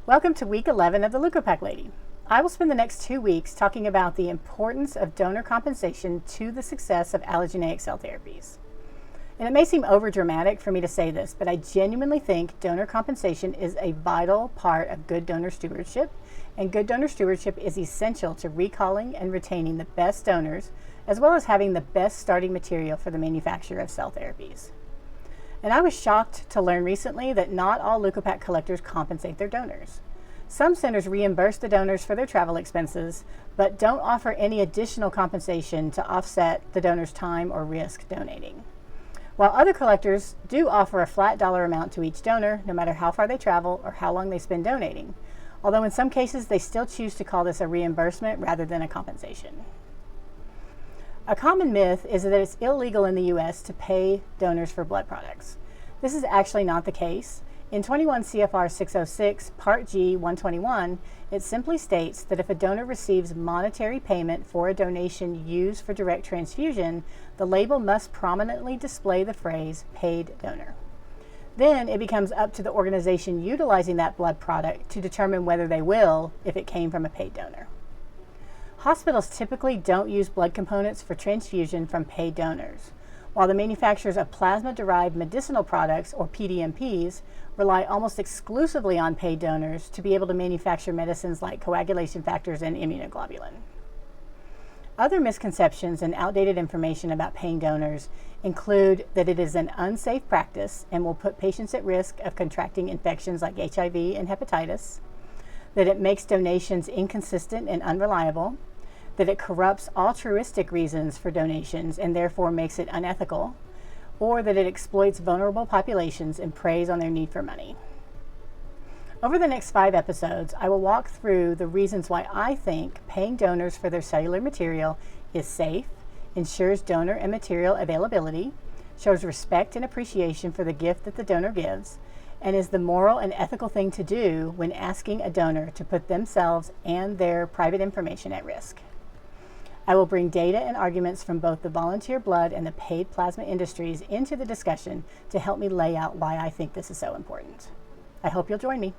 Welcome to week 11 of the Leukopak Lady. I will spend the next 2 weeks talking about the importance of donor compensation to the success of allogeneic cell therapies. And it may seem overdramatic for me to say this, but I genuinely think donor compensation is a vital part of good donor stewardship, and good donor stewardship is essential to recalling and retaining the best donors, as well as having the best starting material for the manufacture of cell therapies. And I was shocked to learn recently that not all Leukopak collectors compensate their donors. Some centers reimburse the donors for their travel expenses, but don't offer any additional compensation to offset the donor's time or risk donating. While other collectors do offer a flat dollar amount to each donor, no matter how far they travel or how long they spend donating, although in some cases they still choose to call this a reimbursement rather than a compensation. A common myth is that it's illegal in the U.S. to pay donors for blood products. This is actually not the case. In 21 CFR 606, Part G 121, it simply states that if a donor receives monetary payment for a donation used for direct transfusion, the label must prominently display the phrase paid donor. Then it becomes up to the organization utilizing that blood product to determine whether they will if it came from a paid donor. Hospitals typically don't use blood components for transfusion from paid donors, while the manufacturers of plasma-derived medicinal products, or PDMPs, rely almost exclusively on paid donors to be able to manufacture medicines like coagulation factors and immunoglobulin. Other misconceptions and outdated information about paying donors include that it is an unsafe practice and will put patients at risk of contracting infections like HIV and hepatitis, that it makes donations inconsistent and unreliable, that it corrupts altruistic reasons for donations and therefore makes it unethical, or that it exploits vulnerable populations and preys on their need for money. Over the next 5 episodes, I will walk through the reasons why I think paying donors for their cellular material is safe, ensures donor and material availability, shows respect and appreciation for the gift that the donor gives, and is the moral and ethical thing to do when asking a donor to put themselves and their private information at risk. I will bring data and arguments from both the volunteer blood and the paid plasma industries into the discussion to help me lay out why I think this is so important. I hope you'll join me.